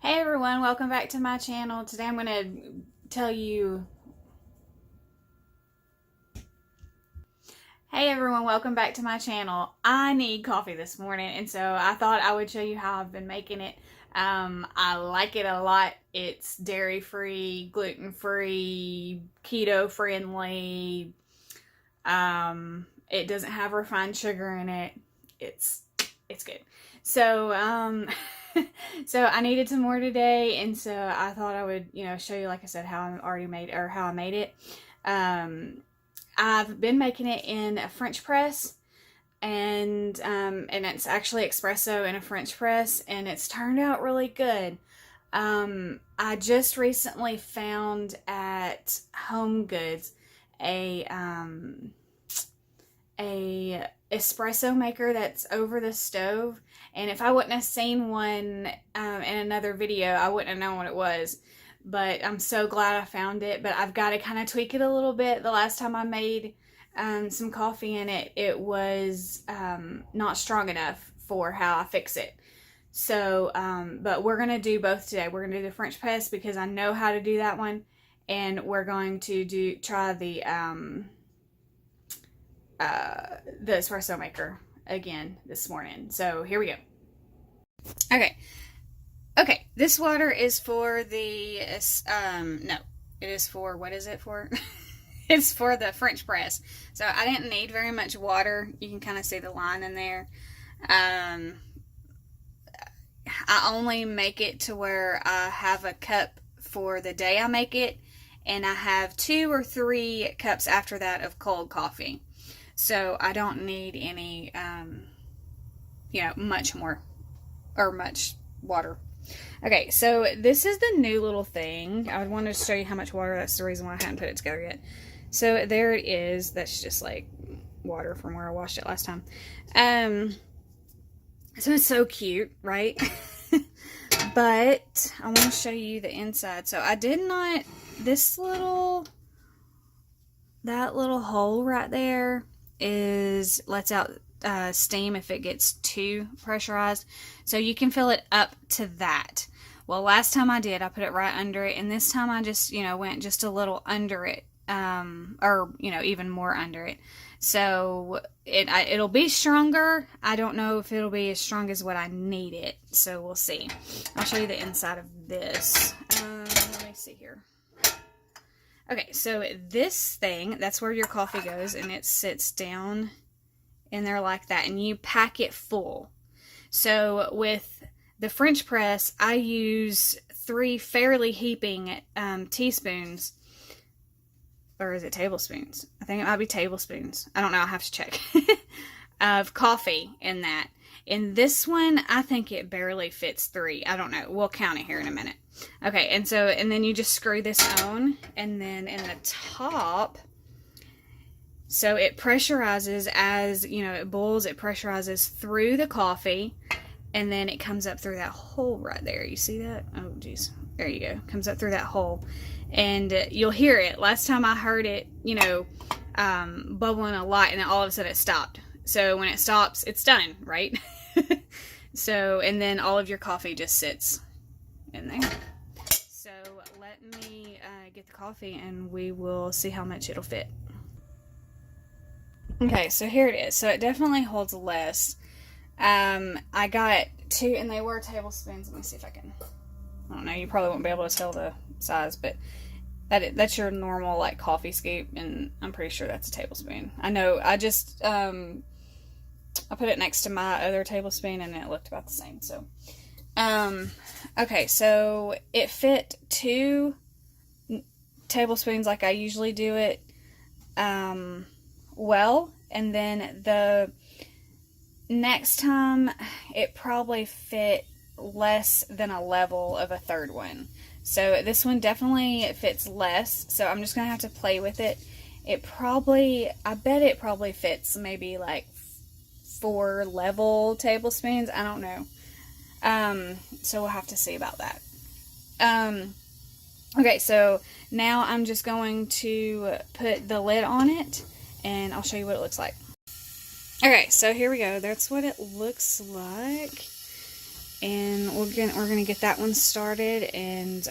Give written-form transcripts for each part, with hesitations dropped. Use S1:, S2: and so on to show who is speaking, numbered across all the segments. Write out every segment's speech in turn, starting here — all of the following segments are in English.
S1: Hey everyone, welcome back to my channel. Today I'm going to tell you... Hey everyone, welcome back to my channel. I need coffee this morning, and so I thought I would show you how I've been making it. I like it a lot. It's dairy-free, gluten-free, keto-friendly. It doesn't have refined sugar in it. It's good. So, so I needed some more today, and so I thought I would, show you, like I said, how I made it. I've been making it in a French press, and it's actually espresso in a French press, and it's turned out really good. I just recently found at Home Goods a espresso maker that's over the stove, and if I wouldn't have seen one in another video, I wouldn't have known what it was. But I'm so glad I found it. But I've got to kind of tweak it a little bit. The last time I made some coffee in it, it was not strong enough for how I fix it. So, but we're going to do both today. We're going to do the French press because I know how to do that one. And we're going to try the espresso maker again this morning. So here we go. Okay, this water is for the, no, it is for, what is it for? It's for the French press. So I didn't need very much water. You can kind of see the line in there. I only make it to where I have a cup for the day I make it, and I have 2 or 3 cups after that of cold coffee. So I don't need any, much more, or much water. Okay, so this is the new little thing. I wanted to show you how much water. That's the reason why I hadn't put it together yet. So there it is. That's just like water from where I washed it last time. So it's so cute, right? But I want to show you the inside. So I did not, that little hole right there lets out steam if it gets too pressurized. So you can fill it up to that. Well, last time I did, I put it right under it, and this time I just, went just a little under it, or, even more under it. So it'll be stronger. I don't know if it'll be as strong as what I need it, so we'll see. I'll show you the inside of this. Let me see here. Okay, so this thing, that's where your coffee goes, and it sits down in there like that, and you pack it full. So with the French press, I use 3 fairly heaping teaspoons, or is it tablespoons? I think it might be tablespoons. I don't know. I'll have to check. Of coffee in that. In this one, I think it barely fits 3. I don't know. We'll count it here in a minute. Okay, and then you just screw this on, and then in the top, so it pressurizes as, it boils, it pressurizes through the coffee, and then it comes up through that hole right there. You see that? Oh, geez. There you go. Comes up through that hole. And you'll hear it. Last time I heard it, bubbling a lot, and then all of a sudden it stopped. So when it stops, it's done, right? So, and then all of your coffee just sits in there. So let me get the coffee, and we will see how much it'll fit. Okay, so here it is. So it definitely holds less. I got 2, and they were tablespoons. Let me see if I don't know, you probably won't be able to tell the size, but that's your normal, like, coffee scoop, and I'm pretty sure that's a tablespoon. I know, I just, I put it next to my other tablespoon, and it looked about the same, so. Okay, so it fit 2 tablespoons like I usually do it, well, and then the next time it probably fit less than a level of a 3rd one. So this one definitely fits less, so I'm just gonna have to play with it. I bet it probably fits maybe like 4 level tablespoons. I don't know. So we'll have to see about that. Okay, so now I'm just going to put the lid on it, and I'll show you what it looks like. Okay, so here we go. That's what it looks like. and we're gonna get that one started and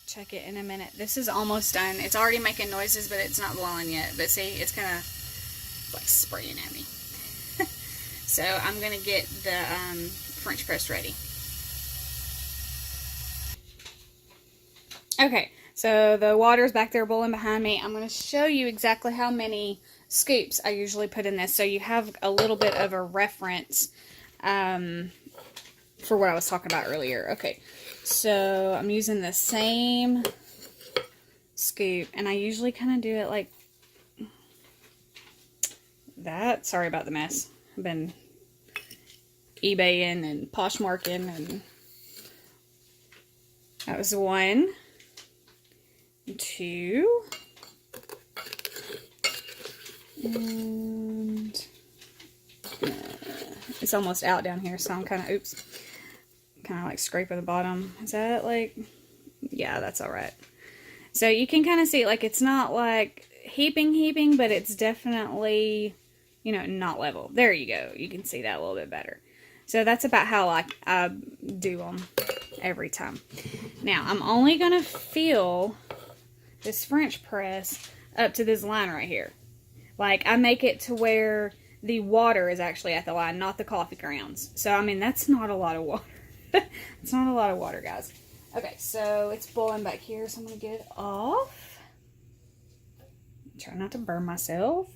S1: check it in a minute. This is almost done. It's already making noises, but it's not blowing yet. But see, it's kind of like spraying at me. So I'm gonna get the French press ready. Okay, so the water's back there boiling behind me. I'm going to show you exactly how many scoops I usually put in this, so you have a little bit of a reference for what I was talking about earlier. Okay, so I'm using the same scoop, and I usually kind of do it like that. Sorry about the mess. I've been eBaying and Poshmarking, and that was 1, 2, and it's almost out down here, so I'm kind of, oops, kind of like scraping the bottom. Is that like, yeah, that's all right. So you can kind of see, like, it's not like heaping, but it's definitely, you know, not level. There you go. You can see that a little bit better. So that's about how I do them every time. Now, I'm only going to fill this French press up to this line right here. Like, I make it to where the water is actually at the line, not the coffee grounds. So, I mean, that's not a lot of water. It's not a lot of water, guys. Okay, so it's boiling back here, so I'm going to get it off. Try not to burn myself,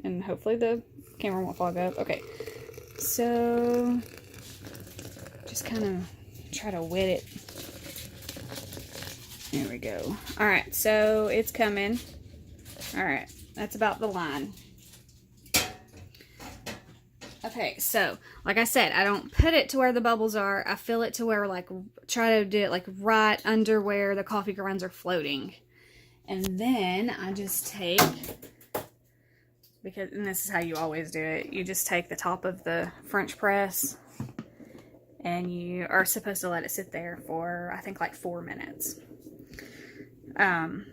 S1: and hopefully the camera won't fog up. Okay, so just kind of try to wet it. There we go. Alright, so it's coming. Alright, that's about the line. Okay, so, like I said, I don't put it to where the bubbles are. I fill it to where, like, try to do it, like, right under where the coffee grounds are floating. And then I just take, and this is how you always do it, you just take the top of the French press, and you are supposed to let it sit there for, I think, like 4 minutes. And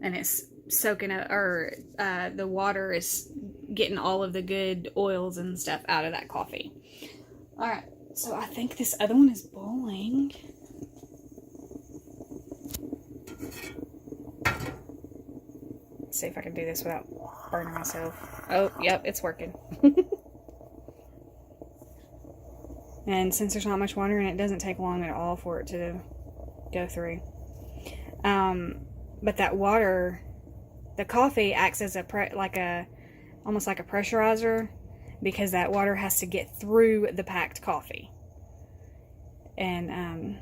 S1: it's soaking up, or the water is getting all of the good oils and stuff out of that coffee. Alright, so I think this other one is boiling. Let's see if I can do this without burning myself. Oh, yep, it's working. And since there's not much water in it, it doesn't take long at all for it to go through. But that water, the coffee acts as almost like a pressurizer, because that water has to get through the packed coffee. And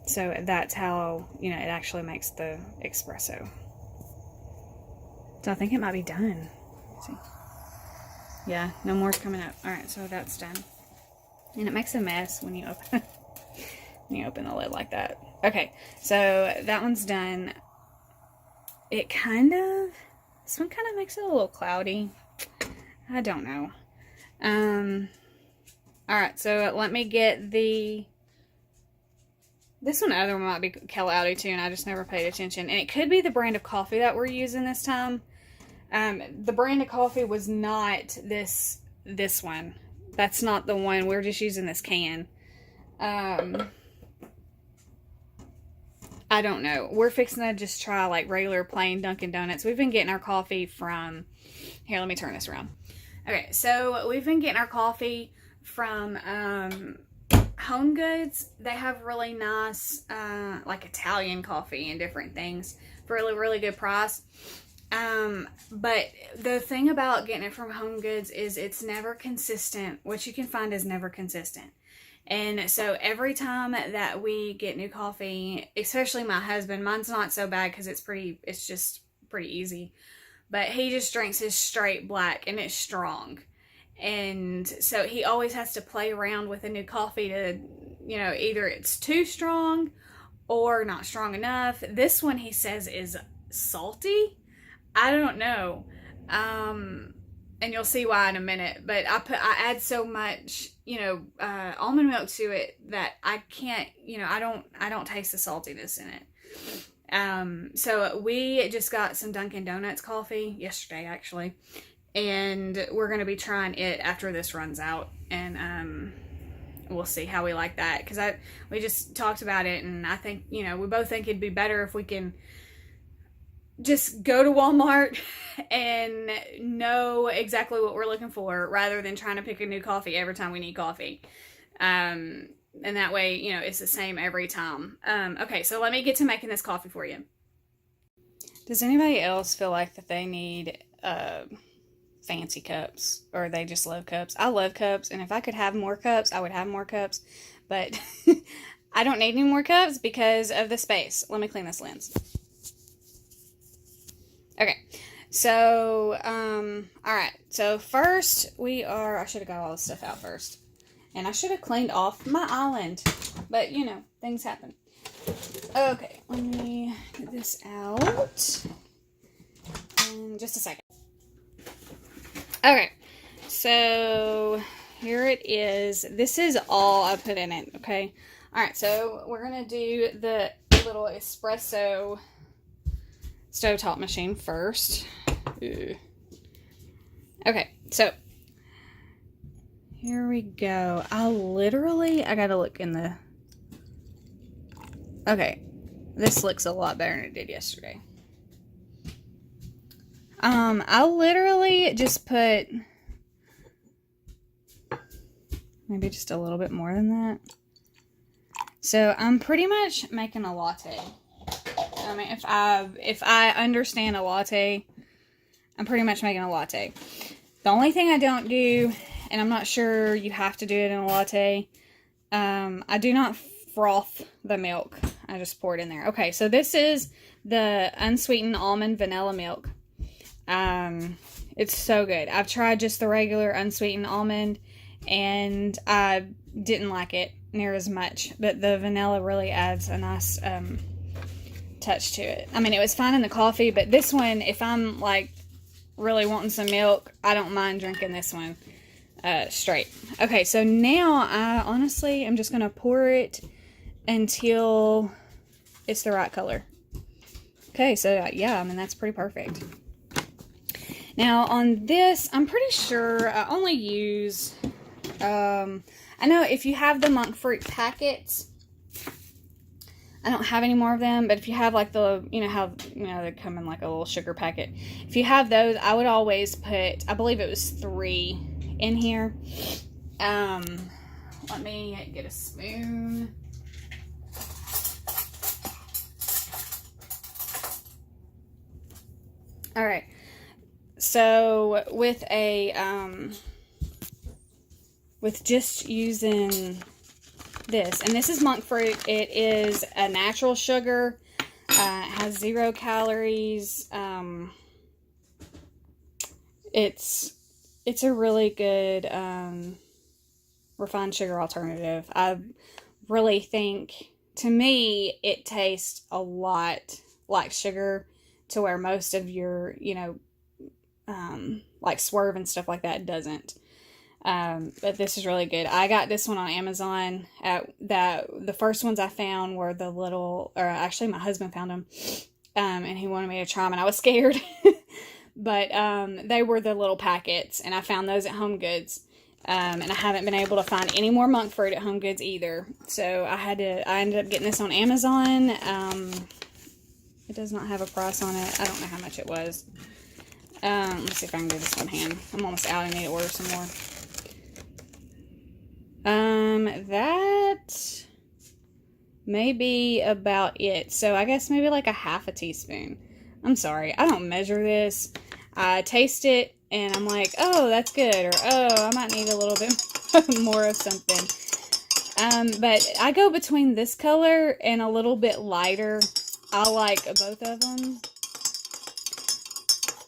S1: so that's how, you know, it actually makes the espresso. So I think it might be done. Let's see. Yeah, no more's coming up. Alright, so that's done. And it makes a mess when you open the lid like that. Okay, so that one's done. This one kind of makes it a little cloudy. I don't know. Alright, so let me get this other one might be cloudy too, and I just never paid attention. And it could be the brand of coffee that we're using this time. The brand of coffee was not this one. That's not the one. We're just using this can. I don't know. We're fixing to just try like regular plain Dunkin' Donuts. We've been getting our coffee from, here, let me turn this around. Okay, so we've been getting our coffee from Home Goods. They have really nice like Italian coffee and different things for a really, really good price. But the thing about getting it from Home Goods is it's never consistent. What you can find is never consistent. And so every time that we get new coffee, especially my husband, mine's not so bad because it's just pretty easy. But he just drinks his straight black and it's strong. And so he always has to play around with a new coffee to, you know, either it's too strong or not strong enough. This one he says is salty. I don't know. And you'll see why in a minute. But I add so much, you know, almond milk to it that I can't, you know, I don't taste the saltiness in it. So we just got some Dunkin' Donuts coffee yesterday, actually. and we're going to be trying it after this runs out, and we'll see how we like that, because we just talked about it, and I think, you know, we both think it'd be better if we can just go to Walmart and know exactly what we're looking for, rather than trying to pick a new coffee every time we need coffee. And that way, you know, it's the same every time. Okay, so let me get to making this coffee for you. Does anybody else feel like that they need fancy cups, or they just love cups? I love cups, and if I could have more cups, I would have more cups, but I don't need any more cups because of the space. Let me clean this lens. Okay, so, alright, so first I should have got all this stuff out first, and I should have cleaned off my island, but, you know, things happen. Okay, let me get this out in just a second. Okay, so here it is. This is all I put in it, okay? Alright, so we're going to do the little espresso stovetop machine first. Ooh. Okay, so here we go. I gotta look in the... Okay, this looks a lot better than it did yesterday. I literally just put maybe just a little bit more than that. So I'm pretty much making a latte. I mean, if I understand a latte, I'm pretty much making a latte. The only thing I don't do, and I'm not sure you have to do it in a latte, I do not froth the milk. I just pour it in there. Okay, so this is the unsweetened almond vanilla milk. It's so good. I've tried just the regular unsweetened almond, and I didn't like it near as much, but the vanilla really adds a nice touch to it. I mean, it was fine in the coffee, but this one, if I'm like really wanting some milk, I don't mind drinking this one straight. Okay, so now I honestly am just gonna pour it until it's the right color. Okay, so yeah, I mean, that's pretty perfect. Now on this, I'm pretty sure I only use I know if you have the monk fruit packets, I don't have any more of them, but if you have like the, you know how, you know, they come in like a little sugar packet. If you have those, I would always put, I believe it was 3 in here. Let me get a spoon. All right. So with with just using this, and this is monk fruit. It is a natural sugar. It has 0 calories. It's a really good refined sugar alternative. I really think, to me, it tastes a lot like sugar, to where most of your, you know, like Swerve and stuff like that doesn't. But this is really good. I got this one on Amazon. The first ones I found were the little, or actually my husband found them, and he wanted me to try them, and I was scared. But they were the little packets, and I found those at Home Goods. And I haven't been able to find any more monk fruit at Home Goods either. So I ended up getting this on Amazon. It does not have a price on it. I don't know how much it was. Let's see if I can do this one hand. I'm almost out. I need to order some more. That may be about it. So I guess maybe like a half a teaspoon. I'm sorry, I don't measure this. I taste it and I'm like, oh, that's good, or oh, I might need a little bit more of something. But I go between this color and a little bit lighter. I like both of them.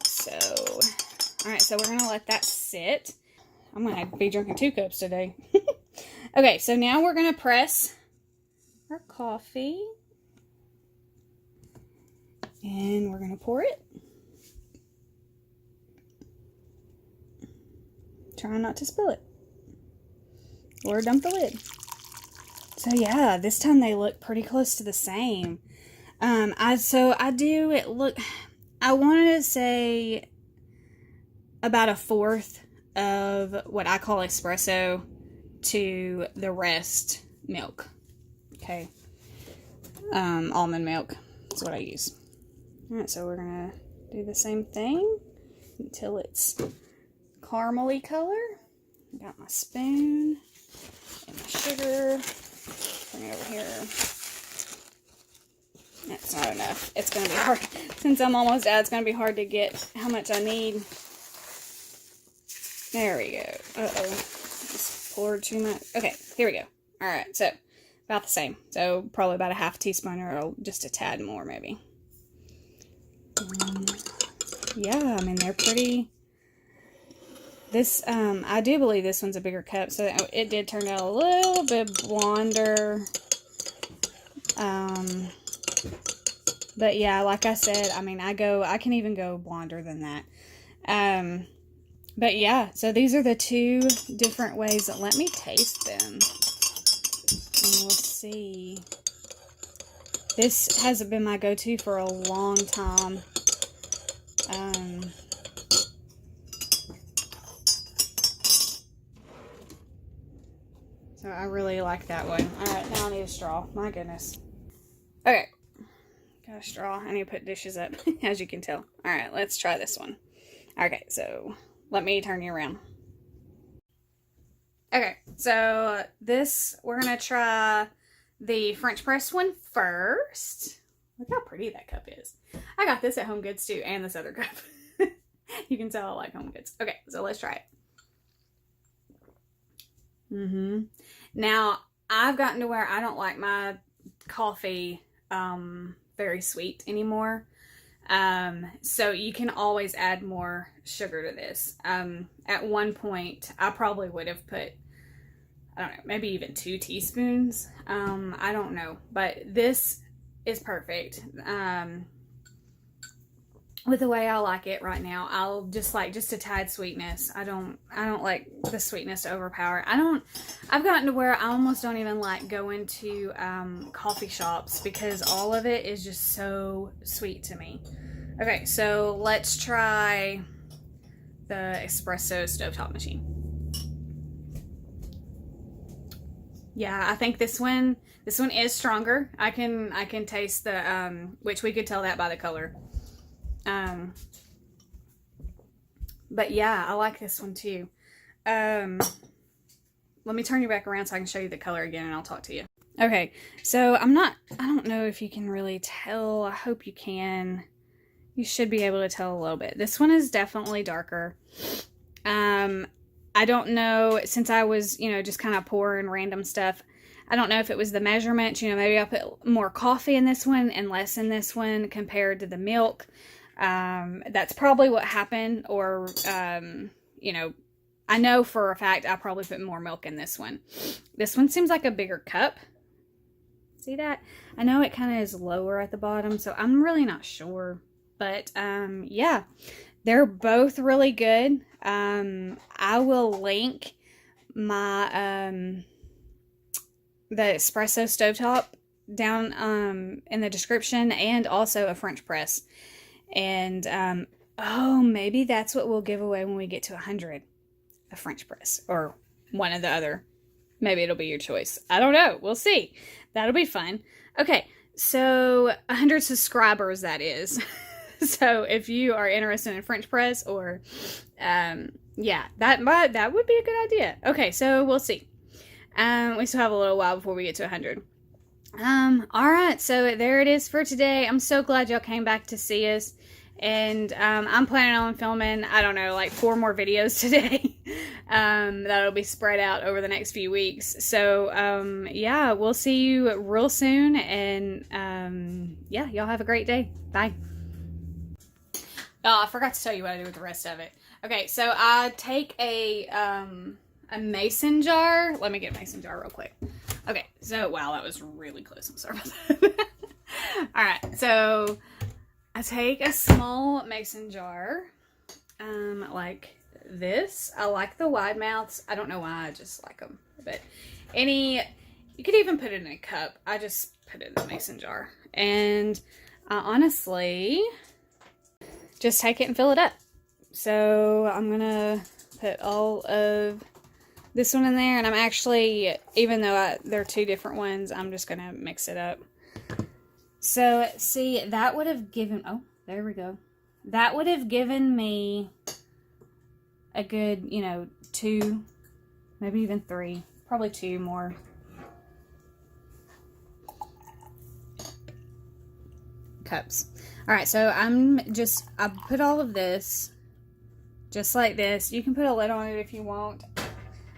S1: So, alright, so we're gonna let that sit. I'm gonna be drinking 2 cups today. Okay, so now we're gonna press our coffee. And we're gonna pour it. Try not to spill it. Or dump the lid. So yeah, this time they look pretty close to the same. I wanted to say about a fourth of what I call espresso to the rest milk. Okay. Almond milk is what I use. Alright, so we're gonna do the same thing until it's caramely color. Got my spoon and my sugar. Bring it over here. That's not enough. It's gonna be hard. Since I'm almost out, it's gonna be hard to get how much I need. There we go. Uh-oh. Just poured too much. Okay, here we go. Alright, so about the same. So probably about a half teaspoon or just a tad more maybe. Yeah, I mean, they're pretty. This, I do believe this one's a bigger cup, so it did turn out a little bit blonder. But yeah, like I said, I mean, I can even go blonder than that. But yeah, so these are the two different ways. Let me taste them. And we'll see. This has been my go-to for a long time. So I really like that one. Alright, now I need a straw. My goodness. Okay. Got a straw. I need to put dishes up, as you can tell. Alright, let's try this one. Okay, so let me turn you around. Okay, so this, we're going to try the French press one first. Look how pretty that cup is. I got this at Home Goods too, and this other cup. You can tell I like Home Goods. Okay, so let's try it. Now, I've gotten to where I don't like my coffee very sweet anymore. So you can always add more sugar to this. At one point, I probably would have put, I don't know, maybe even 2 teaspoons. I don't know, but this is perfect. With the way I like it right now, I'll just like just a tad sweetness. I don't like the sweetness to overpower. I've gotten to where I almost don't even like going to coffee shops because all of it is just so sweet to me. Okay, so let's try the espresso stovetop machine. Yeah, I think this one is stronger. I can taste the which we could tell that by the color. But yeah, I like this one too. Let me turn you back around so I can show you the color again and I'll talk to you. Okay, so I don't know if you can really tell. I hope you can. You should be able to tell a little bit. This one is definitely darker. I don't know, since I was, just kind of pouring random stuff, I don't know if it was the measurement. Maybe I put more coffee in this one and less in this one compared to the milk. That's probably what happened, or, I know for a fact I probably put more milk in this one. This one seems like a bigger cup. See that? I know it kind of is lower at the bottom, so I'm really not sure. But, yeah, they're both really good. I will link my, the espresso stovetop down, in the description, and also a French press. And, oh, maybe that's what we'll give away when we get to 100. A French press, or one of the other. Maybe it'll be your choice. I don't know. We'll see. That'll be fun. Okay, so 100 subscribers, that is. So if you are interested in French press, or, yeah, that would be a good idea. Okay, so we'll see. We still have a little while before we get to 100. All right, so there it is for today. I'm so glad y'all came back to see us. And, I'm planning on filming, I don't know, like 4 more videos today. That'll be spread out over the next few weeks. So, yeah, we'll see you real soon. And, yeah, y'all have a great day. Bye. Oh, I forgot to tell you what I do with the rest of it. Okay, so I take a mason jar. Let me get a mason jar real quick. Okay, so, wow, that was really close. I'm sorry about that. All right, so I take a small mason jar, like this. I like the wide mouths. I don't know why, I just like them. But you could even put it in a cup. I just put it in the mason jar. And I honestly just take it and fill it up. So I'm going to put all of this one in there. And I'm actually, even though they're two different ones, I'm just going to mix it up. So, see, that would have given, oh, there we go. That would have given me a good, 2, maybe even 3, probably 2 more. Cups. All right, so I put all of this just like this. You can put a lid on it if you want.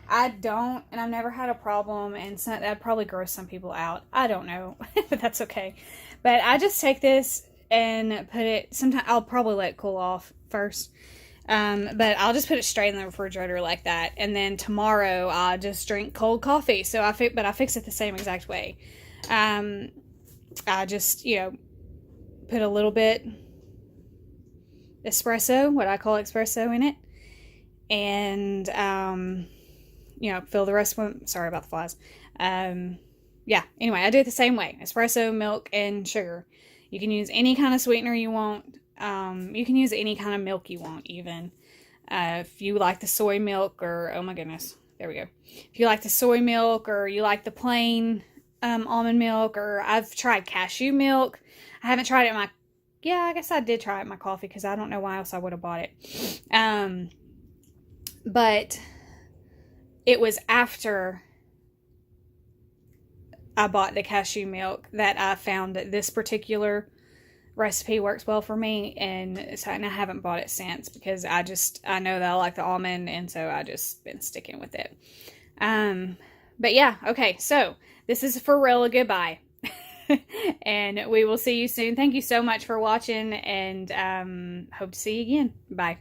S1: I don't, and I've never had a problem, and that'd probably gross some people out. I don't know, but that's okay. But I just take this and put it, sometimes I'll probably let it cool off first. But I'll just put it straight in the refrigerator like that. And then tomorrow I'll just drink cold coffee. So I fix it the same exact way. I just, put a little bit espresso, what I call espresso, in it. And, fill the rest of them. Sorry about the flies. Yeah, anyway, I do it the same way. Espresso, milk, and sugar. You can use any kind of sweetener you want. You can use any kind of milk you want, even. If you like the soy milk, or, oh my goodness, there we go. If you like the soy milk, or you like the plain almond milk, or I've tried cashew milk. I haven't tried it in I guess I did try it in my coffee, because I don't know why else I would have bought it. But it was after I bought the cashew milk that I found that this particular recipe works well for me, and I haven't bought it since, because I know that I like the almond, and so I just been sticking with it. But yeah, okay, so this is for real a goodbye. And we will see you soon. Thank you so much for watching, and hope to see you again. Bye.